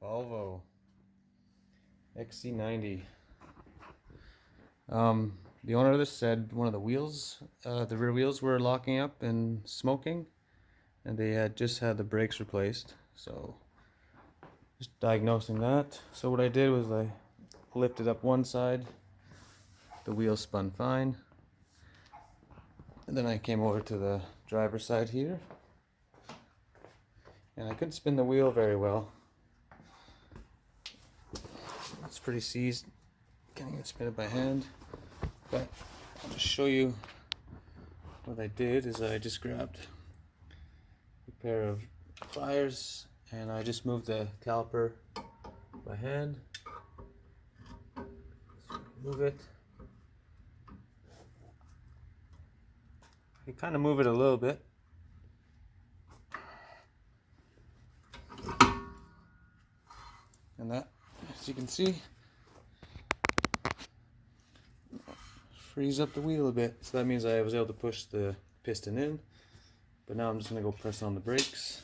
Volvo XC90. The owner of this said one of the wheels, the rear wheels were locking up and smoking, and they had just had the brakes replaced. So just diagnosing that. So what I did was I lifted up one side, the wheel spun fine, and then I came over to the driver's side here, and I couldn't spin the wheel very well. It's pretty seized, can't even spin it by hand, but I'll just show you what I did. Is I just grabbed a pair of pliers and I just moved the caliper by hand. So move it. You kind of move it a little bit. And that, as you can see, frees up the wheel a bit. So that means I was able to push the piston in. But now I'm just going to go press on the brakes.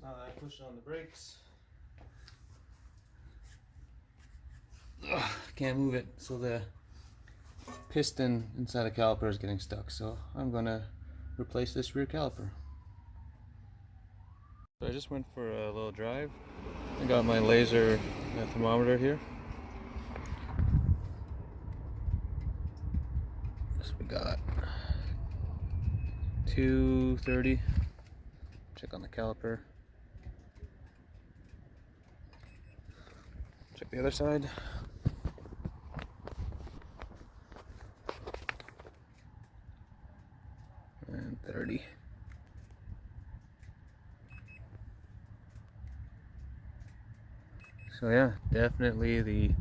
Now that I push on the brakes, can't move it, so the piston inside the caliper is getting stuck. So I'm going to replace this rear caliper. So I just went for a little drive. I got my laser thermometer here. So we got 230. Check on the caliper. Check the other side. And 30. So yeah, definitely the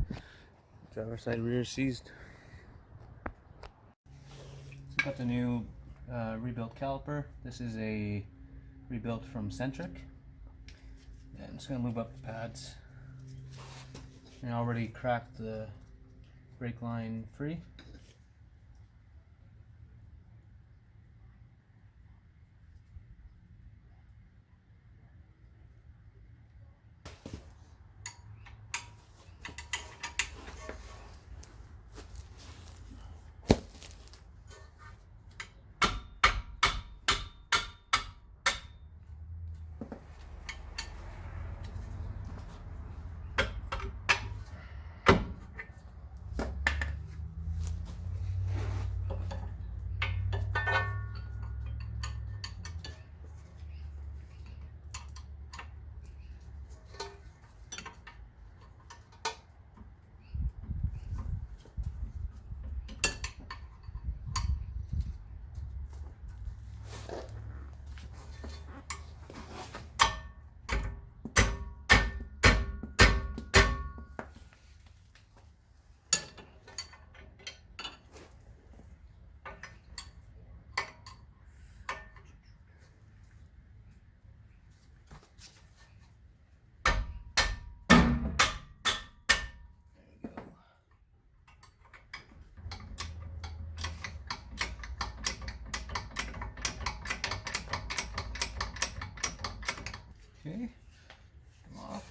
driver's side rear is seized. So got the new rebuilt caliper. This is a rebuilt from Centric. And I'm just gonna move up the pads. And I already cracked the brake line free. Okay, come off.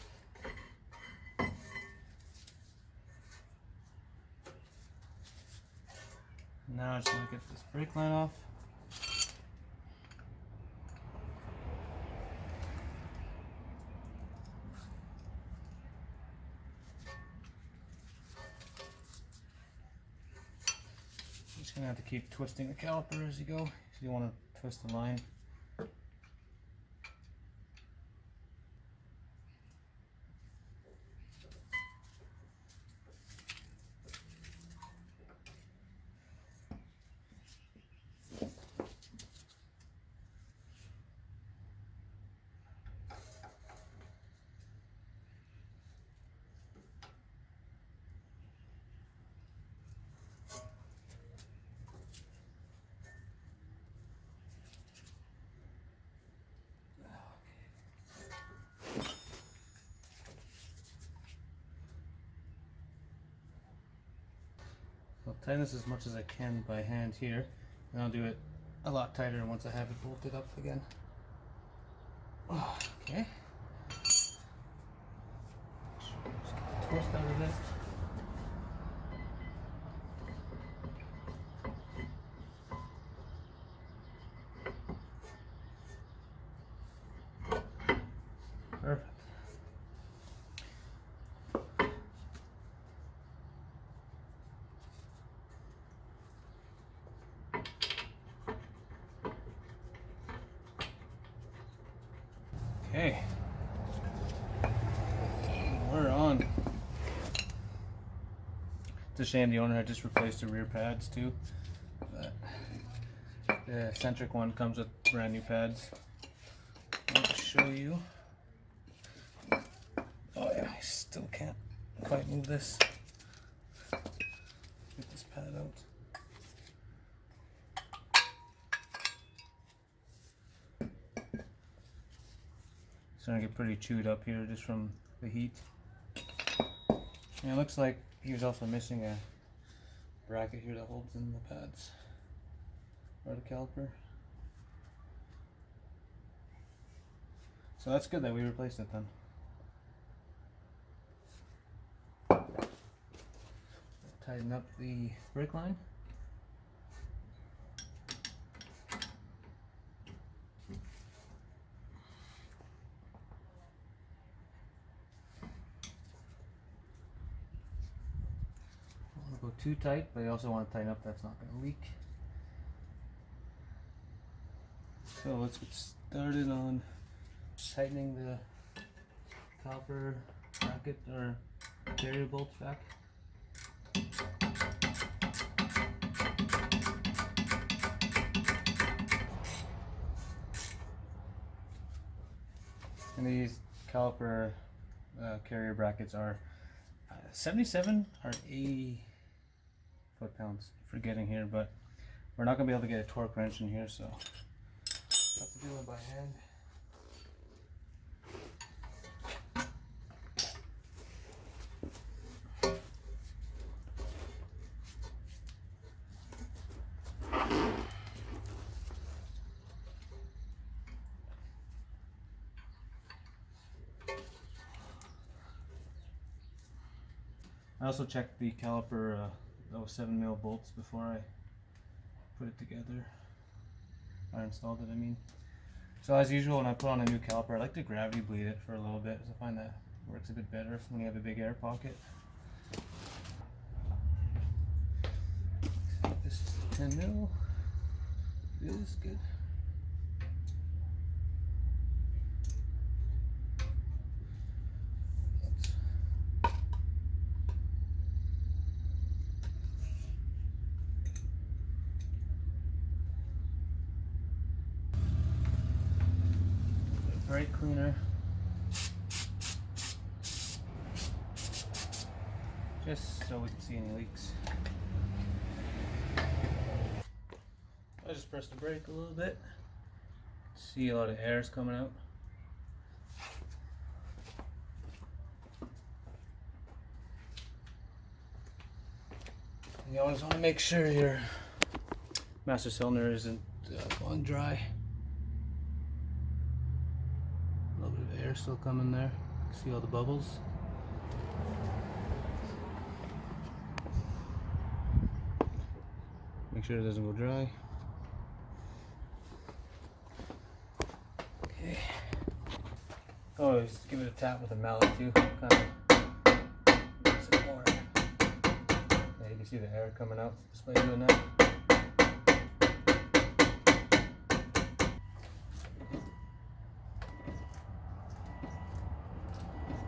Now I just want to get this brake line off. Just gonna have to keep twisting the caliper as you go. So you want to twist the line. tighten this as much as I can by hand here, and I'll do it a lot tighter once I have it bolted up again. Okay. Twist out of it. Perfect. Okay, we're on. It's a shame the owner had just replaced the rear pads too, but the eccentric one comes with brand new pads. I'll just show you. Oh yeah, I still can't quite move this. Get this pad out. It's gonna get pretty chewed up here just from the heat. And it looks like he was also missing a bracket here that holds in the pads, or the caliper. So that's good that we replaced it then. Tighten up the brake line. Don't want to go too tight, but I also want to tighten up that's not going to leak. So let's get started on tightening the caliper bracket or carrier bolts back. And these caliper carrier brackets are 77 or 80 foot-pounds. Forgetting here, but we're not going to be able to get a torque wrench in here, so have to do it by hand. I also checked the caliper, those 7mm bolts before I put it together. I installed it, I mean. So as usual, when I put on a new caliper, I like to gravity bleed it for a little bit, because I find that works a bit better when you have a big air pocket. This is 10mm. It is good. Brake cleaner, just so we can see any leaks. I just pressed the brake a little bit. See a lot of air is coming out. You always want to make sure your master cylinder isn't going dry. A little bit of air still coming there. See all the bubbles? Make sure it doesn't go dry. Okay. Always give it a tap with a mallet too. Kind of makes it more. Yeah, you can see the air coming out just by doing that.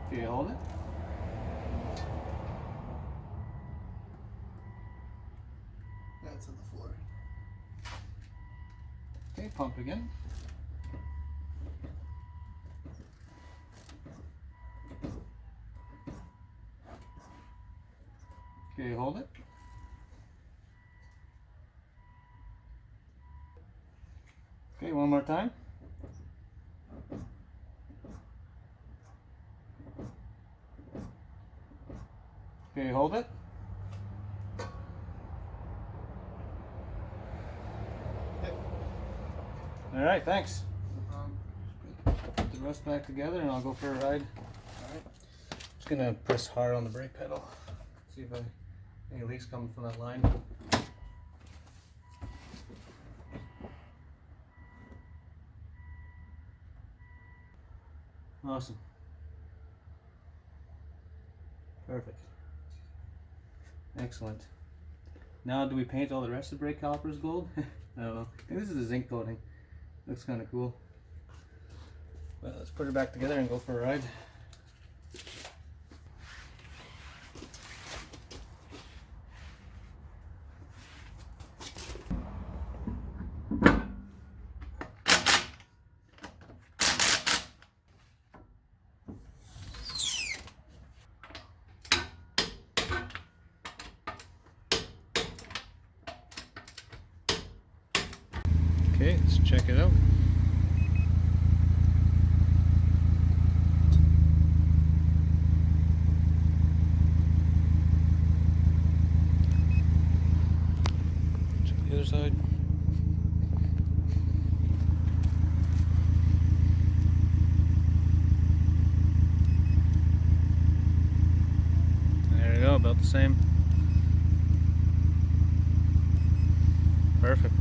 Can you hold it? That's on the floor. Okay, pump again. Okay, hold it. Okay, one more time. Okay, hold it. Alright, thanks. Put the rest back together and I'll go for a ride. Alright. Just gonna press hard on the brake pedal. See if any leaks coming from that line. Awesome. Perfect. Excellent. Now, do we paint all the rest of the brake calipers gold? I don't know. I think this is a zinc coating. Looks kind of cool. Well, let's put it back together and go for a ride. Okay, let's check it out. Check the other side. There you go, about the same. Perfect.